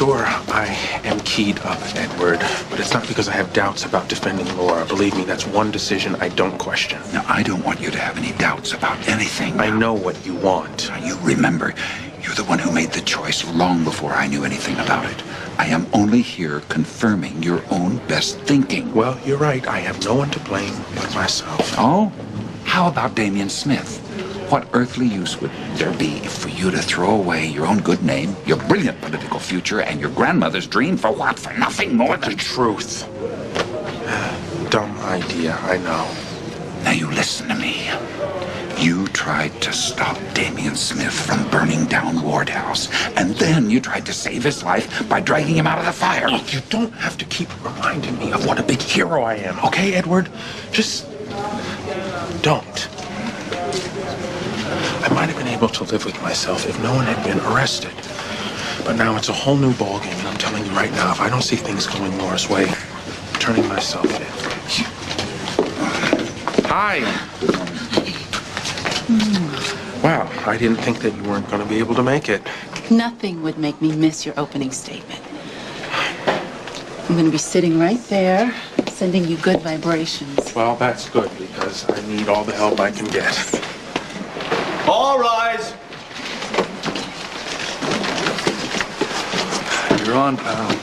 Sure, I am keyed up, Edward, but it's not because I have doubts about defending Laura. Believe me, that's one decision I don't question. Now, I don't want you to have any doubts about anything. I know what you want. Now, you remember, you're the one who made the choice long before I knew anything about it. I am only here confirming your own best thinking. Well, you're right. I have no one to blame but myself. Oh? How about Damian Smith? What earthly use would there be for you to throw away your own good name, your brilliant political future, and your grandmother's dream for what? For nothing more than the truth. Dumb idea, I know. Now you listen to me. You tried to stop Damian Smith from burning down Ward House, and then you tried to save his life by dragging him out of the fire. Look, you don't have to keep reminding me of what a big hero I am, okay, Edward? Just don't. I might have been able to live with myself if no one had been arrested. But now it's a whole new ballgame, and I'm telling you right now, if I don't see things going Laura's way, I'm turning myself in. Hi. Wow, I didn't think that you weren't going to be able to make it. Nothing would make me miss your opening statement. I'm going to be sitting right there, sending you good vibrations. Well, that's good, because I need all the help I can get. All rise. You're on, pal.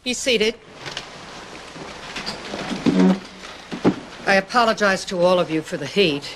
Be seated. I apologize to all of you for the heat.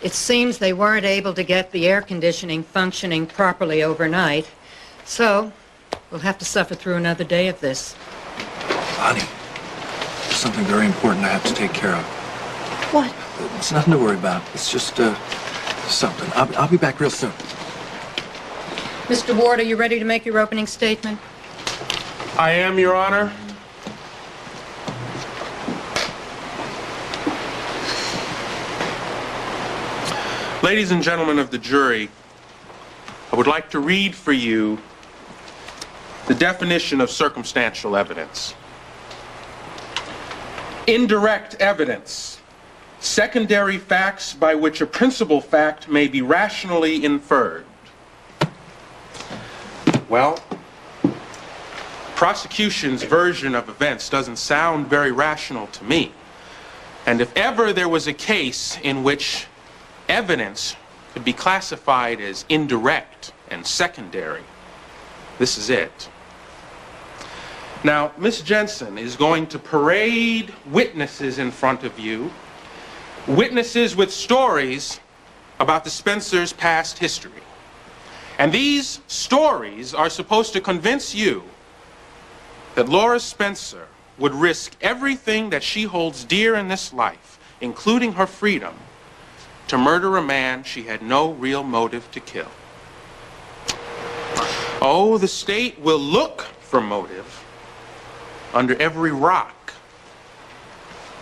It seems they weren't able to get the air conditioning functioning properly overnight, so we'll have to suffer through another day of this. Honey, there's something very important I have to take care of. What? It's nothing to worry about. It's just, something. I'll be back real soon. Mr. Ward, are you ready to make your opening statement? I am, Your Honor. Ladies and gentlemen of the jury, I would like to read for you the definition of circumstantial evidence. Indirect evidence, secondary facts by which a principal fact may be rationally inferred. Well, prosecution's version of events doesn't sound very rational to me. And if ever there was a case in which evidence could be classified as indirect and secondary, this is it. Now, Miss Jensen is going to parade witnesses in front of you, witnesses with stories about the Spencers' past history. And these stories are supposed to convince you that Laura Spencer would risk everything that she holds dear in this life, including her freedom, to murder a man she had no real motive to kill. Oh, the state will look for motive under every rock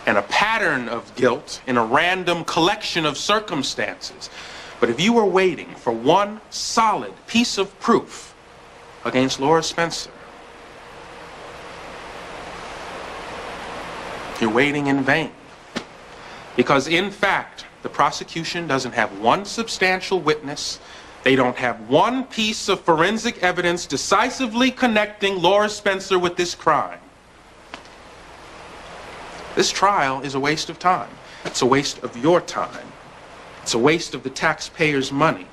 and a pattern of guilt in a random collection of circumstances. But if you were waiting for one solid piece of proof against Laura Spencer, you're waiting in vain. Because in fact, the prosecution doesn't have one substantial witness. They don't have one piece of forensic evidence decisively connecting Laura Spencer with this crime. This trial is a waste of time. It's a waste of your time. It's a waste of the taxpayers' money.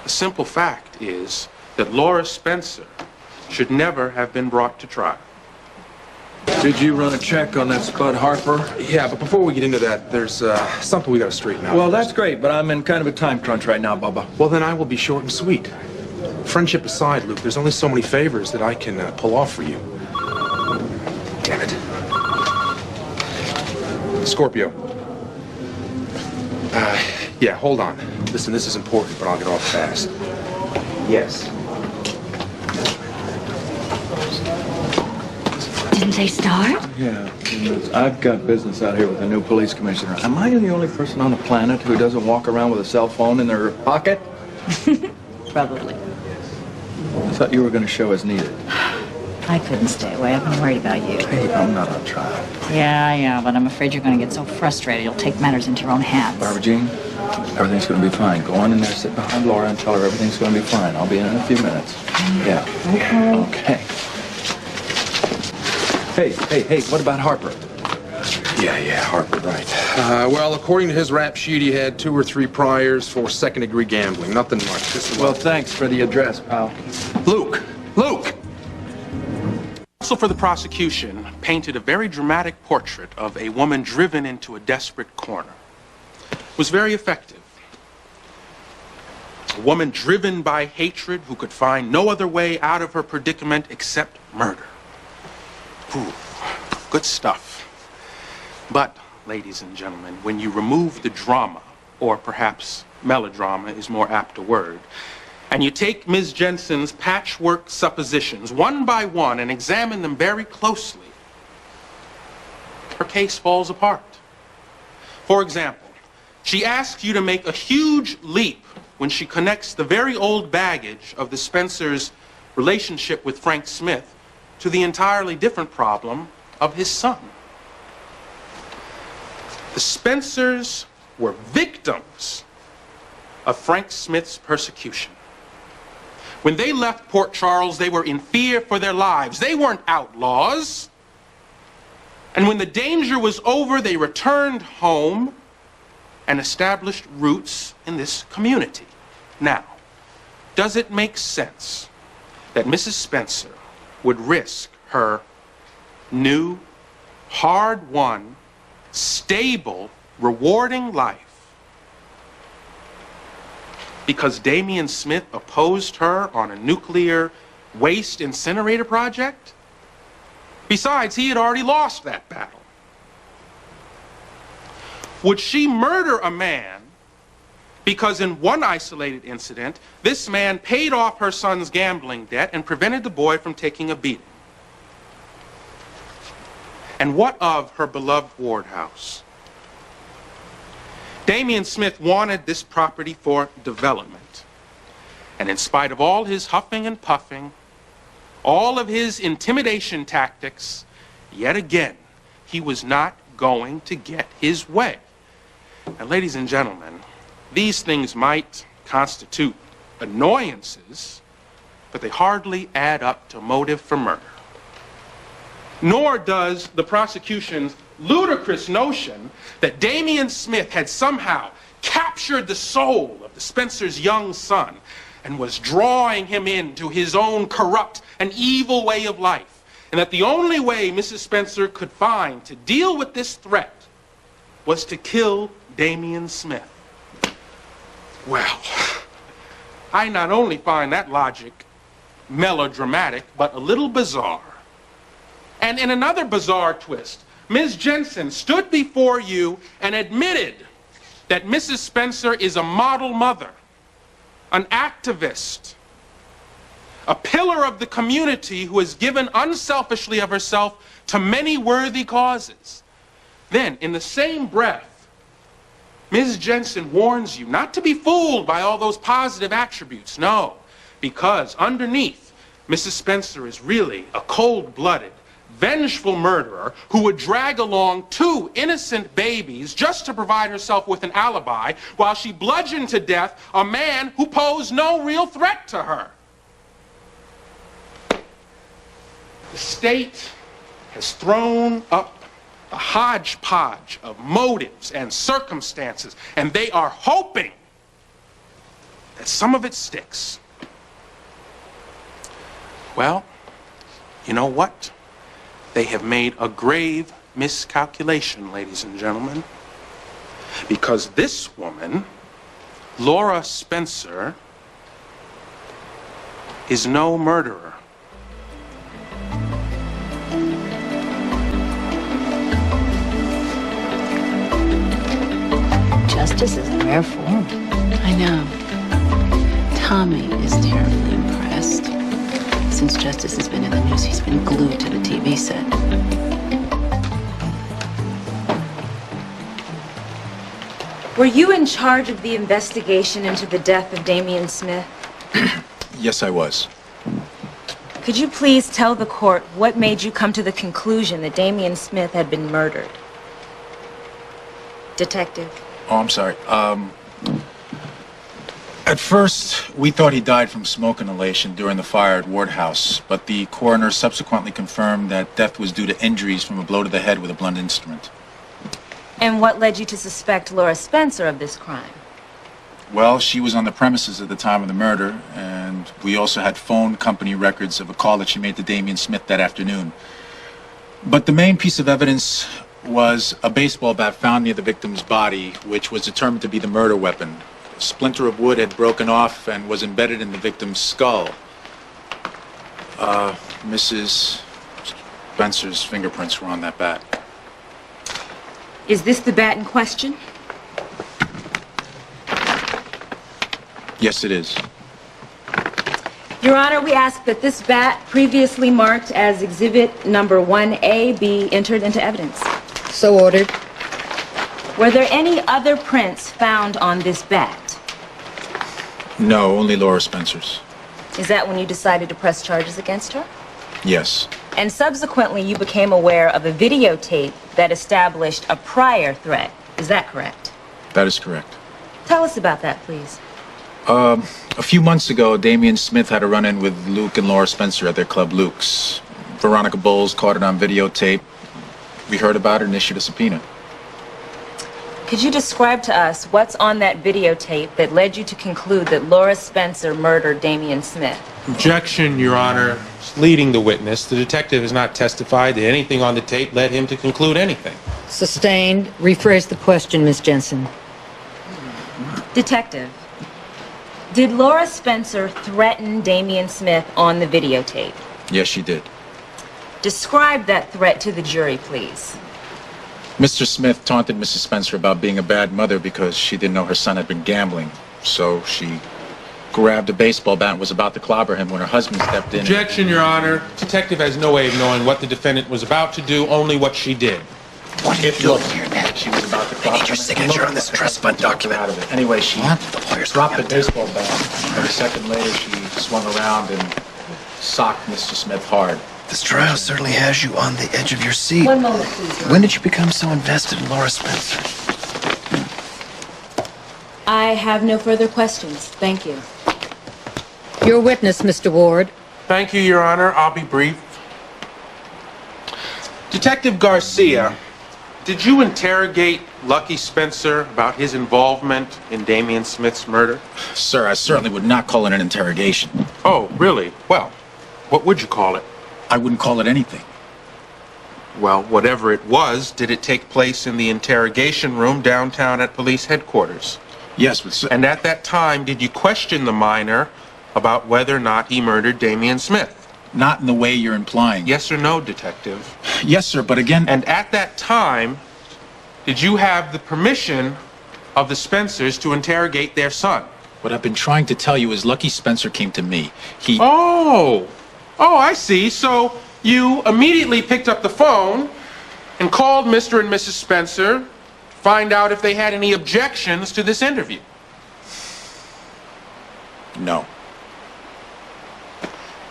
The simple fact is that Laura Spencer should never have been brought to trial. Did you run a check on that Spud Harper? Yeah, but before we get into that, there's something we gotta straighten out. Well, that's great, but I'm in kind of a time crunch right now, Bubba. Well, then I will be short and sweet. Friendship aside, Luke, there's only so many favors that I can pull off for you. Damn it. Scorpio. Yeah, hold on. Listen, this is important, but I'll get off fast. Yes. Didn't they start? Yeah, I've got business out here with the new police commissioner. Am I the only person on the planet who doesn't walk around with a cell phone in their pocket? Probably. I thought you were going to show as needed. I couldn't stay away. I've been worried about you. Hey, I'm not on trial. Yeah, but I'm afraid you're going to get so frustrated you'll take matters into your own hands. Barbara Jean, everything's going to be fine. Go on in there, sit behind Laura, and tell her everything's going to be fine. I'll be in a few minutes. Yeah. Okay. Hey, what about Harper? Yeah, Harper, right. Well, according to his rap sheet, he had 2 or 3 priors for second-degree gambling. Nothing much. Well, thanks for the address, pal. Luke! Counsel for the prosecution painted a very dramatic portrait of a woman driven into a desperate corner. It was very effective. A woman driven by hatred who could find no other way out of her predicament except murder. Ooh, good stuff. But, ladies and gentlemen, when you remove the drama, or perhaps melodrama is more apt a word, and you take Ms. Jensen's patchwork suppositions one by one and examine them very closely, her case falls apart. For example, she asks you to make a huge leap when she connects the very old baggage of the Spencers' relationship with Frank Smith to the entirely different problem of his son. The Spencers were victims of Frank Smith's persecution. When they left Port Charles, they were in fear for their lives. They weren't outlaws. And when the danger was over, they returned home and established roots in this community. Now, does it make sense that Mrs. Spencer would risk her new, hard-won, stable, rewarding life because Damian Smith opposed her on a nuclear waste incinerator project? Besides, he had already lost that battle. Would she murder a man because in one isolated incident, this man paid off her son's gambling debt and prevented the boy from taking a beating? And what of her beloved Ward House? Damian Smith wanted this property for development. And in spite of all his huffing and puffing, all of his intimidation tactics, yet again, he was not going to get his way. And ladies and gentlemen, these things might constitute annoyances, but they hardly add up to motive for murder. Nor does the prosecution's ludicrous notion that Damian Smith had somehow captured the soul of the Spencers' young son and was drawing him into his own corrupt and evil way of life, and that the only way Mrs. Spencer could find to deal with this threat was to kill Damian Smith. Well, I not only find that logic melodramatic, but a little bizarre. And in another bizarre twist, Ms. Jensen stood before you and admitted that Mrs. Spencer is a model mother, an activist, a pillar of the community who has given unselfishly of herself to many worthy causes. Then, in the same breath, Ms. Jensen warns you not to be fooled by all those positive attributes. No, because underneath, Mrs. Spencer is really a cold-blooded, vengeful murderer who would drag along 2 innocent babies just to provide herself with an alibi while she bludgeoned to death a man who posed no real threat to her. The state has thrown up a hodgepodge of motives and circumstances, and they are hoping that some of it sticks. Well, you know what? they have made a grave miscalculation, ladies and gentlemen. Because this woman, Laura Spencer, is no murderer. Justice is a rare form. I know. Tommy is terribly impressed. Since Justice has been in the news, he's been glued to the TV set. Were you in charge of the investigation into the death of Damian Smith? Yes, I was. Could you please tell the court what made you come to the conclusion that Damian Smith had been murdered? Detective. Oh, I'm sorry. At first, we thought he died from smoke inhalation during the fire at Ward House, but the coroner subsequently confirmed that death was due to injuries from a blow to the head with a blunt instrument. And what led you to suspect Laura Spencer of this crime? Well, she was on the premises at the time of the murder, and we also had phone company records of a call that she made to Damian Smith that afternoon. But the main piece of evidence was a baseball bat found near the victim's body, which was determined to be the murder weapon. A splinter of wood had broken off and was embedded in the victim's skull. Mrs. Spencer's fingerprints were on that bat. Is this the bat in question? Yes, it is. Your Honor, we ask that this bat, previously marked as Exhibit Number 1A, be entered into evidence. So ordered. Were there any other prints found on this bat? No, only Laura Spencer's. Is that when you decided to press charges against her? Yes. And subsequently, you became aware of a videotape that established a prior threat. Is that correct? That is correct. Tell us about that, please. A few months ago, Damian Smith had a run-in with Luke and Laura Spencer at their club Luke's. Veronica Bowles caught it on videotape. We heard about it and issued a subpoena. Could you describe to us what's on that videotape that led you to conclude that Laura Spencer murdered Damian Smith? Objection, Your Honor. Leading the witness, the detective has not testified that anything on the tape led him to conclude anything. Sustained. Rephrase the question, Miss Jensen. Detective, did Laura Spencer threaten Damian Smith on the videotape? Yes, she did. Describe that threat to the jury, please. Mr. Smith taunted Mrs. Spencer about being a bad mother because she didn't know her son had been gambling. So she grabbed a baseball bat and was about to clobber him when her husband stepped in. Objection, Your Honor. Detective has no way of knowing what the defendant was about to do, only what she did. What are you doing here, Ned? She was about to clobber him. I need your signature on this trust fund document. Out of it. Anyway, she The lawyers dropped the want baseball bat, and a second later she swung around and socked Mr. Smith hard. This trial certainly has you on the edge of your seat. One moment, please. When did you become so invested in Laura Spencer? I have no further questions. Thank you. Your witness, Mr. Ward. Thank you, Your Honor. I'll be brief. Detective Garcia, did you interrogate Lucky Spencer about his involvement in Damian Smith's murder? Sir, I certainly would not call it an interrogation. Oh, really? Well, what would you call it? I wouldn't call it anything. Well, whatever it was, did it take place in the interrogation room downtown at police headquarters? Yes, but And at that time, did you question the minor about whether or not he murdered Damian Smith? not in the way you're implying. Yes or no, detective? Yes, sir, but again... And at that time, did you have the permission of the Spencers to interrogate their son? What I've been trying to tell you is Lucky Spencer came to me. He... Oh, I see. So you immediately picked up the phone and called Mr. and Mrs. Spencer to find out if they had any objections to this interview. No.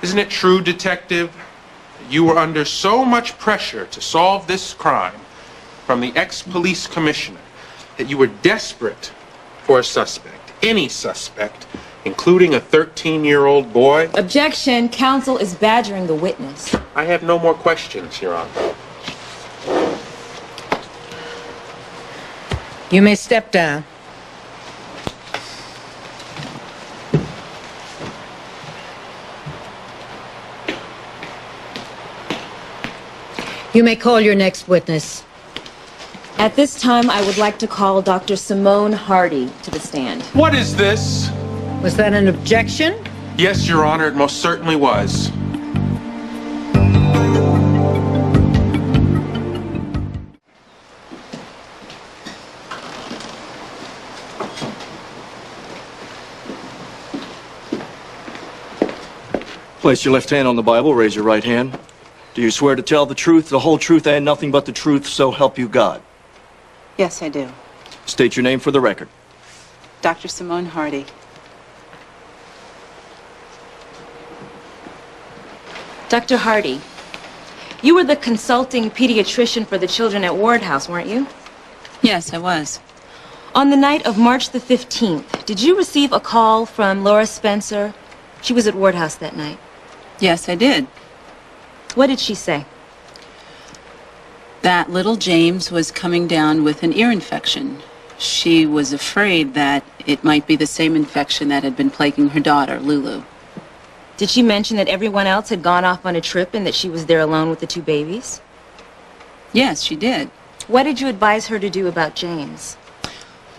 Isn't it true, detective, you were under so much pressure to solve this crime from the ex-police commissioner that you were desperate for a suspect, any suspect, including a 13-year-old boy? Objection. Counsel is badgering the witness. I have no more questions, Your Honor. You may step down. You may call your next witness. At this time, I would like to call Dr. Simone Hardy to the stand. What is this? Was that an objection? Yes, Your Honor, it most certainly was. Place your left hand on the Bible, raise your right hand. Do you swear to tell the truth, the whole truth, and nothing but the truth, so help you God? Yes, I do. State your name for the record. Dr. Simone Hardy. Dr. Hardy, you were the consulting pediatrician for the children at Ward House, weren't you? Yes, I was. On the night of March the 15th, did you receive a call from Laura Spencer? She was at Ward House that night. Yes, I did. What did she say? That little James was coming down with an ear infection. She was afraid that it might be the same infection that had been plaguing her daughter, Lulu. Did she mention that everyone else had gone off on a trip and that she was there alone with the two babies? Yes, she did. What did you advise her to do about James?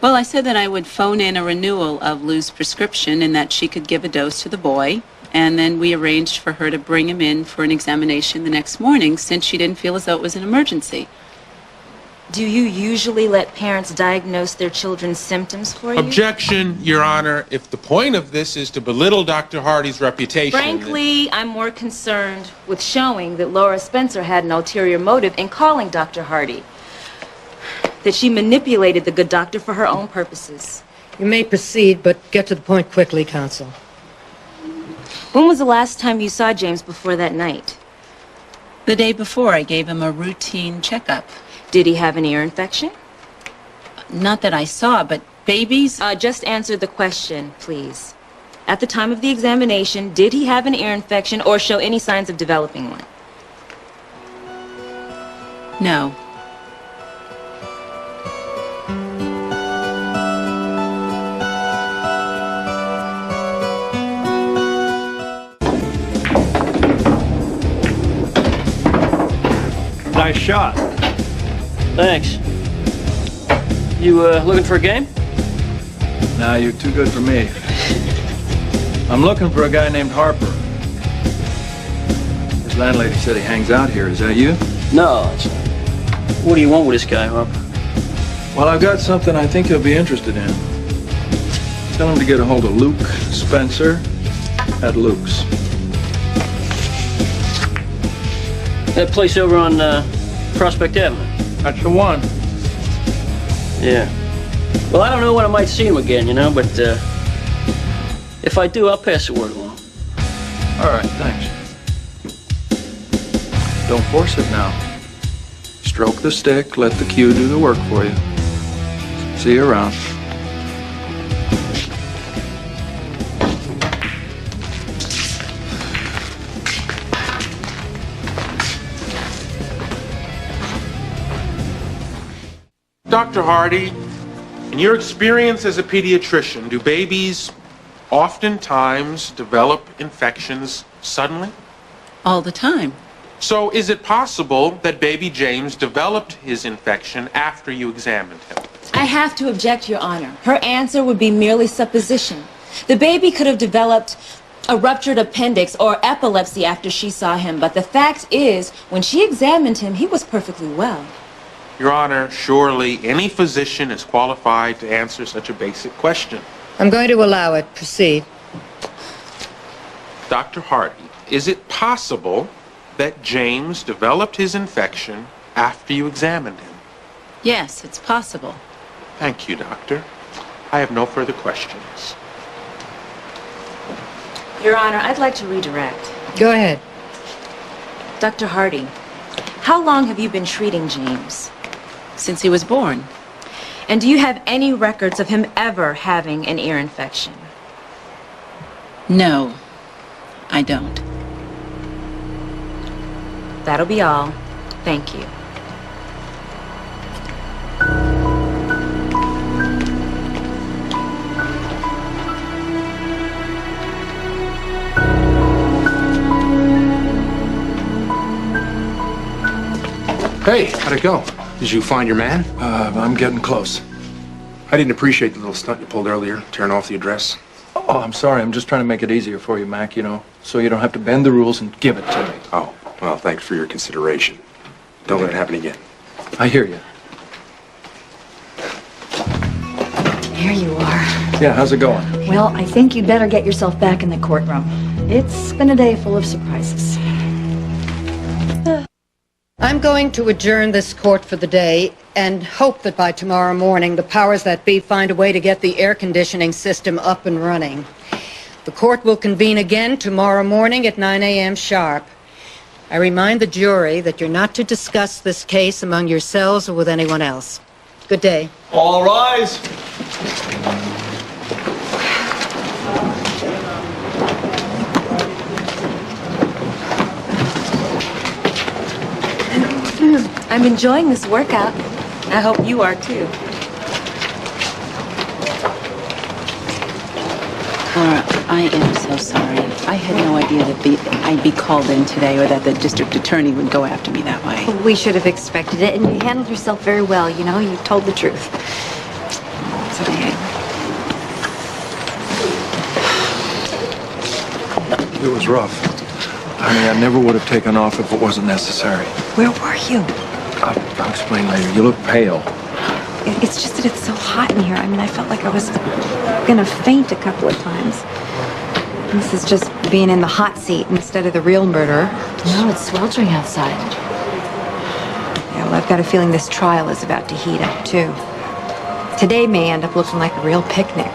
Well, I said that I would phone in a renewal of Lou's prescription and that she could give a dose to the boy. And then we arranged for her to bring him in for an examination the next morning since she didn't feel as though it was an emergency. Do you usually let parents diagnose their children's symptoms for you? Objection, Your Honor. If the point of this is to belittle Dr. Hardy's reputation... Frankly, I'm more concerned with showing that Laura Spencer had an ulterior motive in calling Dr. Hardy. That she manipulated the good doctor for her own purposes. You may proceed, but get to the point quickly, counsel. When was the last time you saw James before that night? The day before, I gave him a routine checkup. Did he have an ear infection? Not that I saw, but babies... Just answer the question, please. At the time of the examination, did he have an ear infection or show any signs of developing one? No. Nice shot. Thanks. You, looking for a game? Nah, you're too good for me. I'm looking for a guy named Harper. His landlady said he hangs out here. Is that you? No, it's not. What do you want with this guy, Harper? Well, I've got something I think he'll be interested in. Tell him to get a hold of Luke Spencer at Luke's. That place over on Prospect Avenue. That's the one. Yeah. Well, I don't know when I might see him again, you know, but if I do, I'll pass the word along. All right, thanks. Don't force it now. Stroke the stick, let the cue do the work for you. See you around. Dr. Hardy, in your experience as a pediatrician, do babies oftentimes develop infections suddenly? All the time. So is it possible that baby James developed his infection after you examined him? I have to object, Your Honor. Her answer would be merely supposition. The baby could have developed a ruptured appendix or epilepsy after she saw him, but the fact is, when she examined him, he was perfectly well. Your Honor, surely any physician is qualified to answer such a basic question. I'm going to allow it. Proceed. Dr. Hardy, is it possible that James developed his infection after you examined him? Yes, it's possible. Thank you, Doctor. I have no further questions. Your Honor, I'd like to redirect. Go ahead. Dr. Hardy, how long have you been treating James? Since he was born. And do you have any records of him ever having an ear infection? No, I don't. That'll be all. Thank you. Hey, how'd it go? Did you find your man? I'm getting close. I didn't appreciate the little stunt you pulled earlier, tearing off the address. Oh, I'm sorry. I'm just trying to make it easier for you, Mac, you know, so you don't have to bend the rules and give it to me. Oh, well, thanks for your consideration. Don't let it happen again. I hear you. Here you are. Yeah, how's it going? Well, I think you'd better get yourself back in the courtroom. It's been a day full of surprises. I'm going to adjourn this court for the day and hope that by tomorrow morning the powers that be find a way to get the air conditioning system up and running. The court will convene again tomorrow morning at 9 a.m. sharp. I remind the jury that you're not to discuss this case among yourselves or with anyone else. Good day. All rise. I'm enjoying this workout. I hope you are too. Laura, I am so sorry. I had no idea that I'd be called in today or that the district attorney would go after me that way. We should have expected it, and you handled yourself very well, you know? You told the truth. It's okay. It was rough. I mean, I never would have taken off if it wasn't necessary. Where were you? I'll explain later. You look pale. It's just that it's so hot in here. I mean, I felt like I was gonna faint a couple of times. This is just being in the hot seat instead of the real murderer. No, it's sweltering outside. Yeah, well, I've got a feeling this trial is about to heat up, too. Today may end up looking like a real picnic.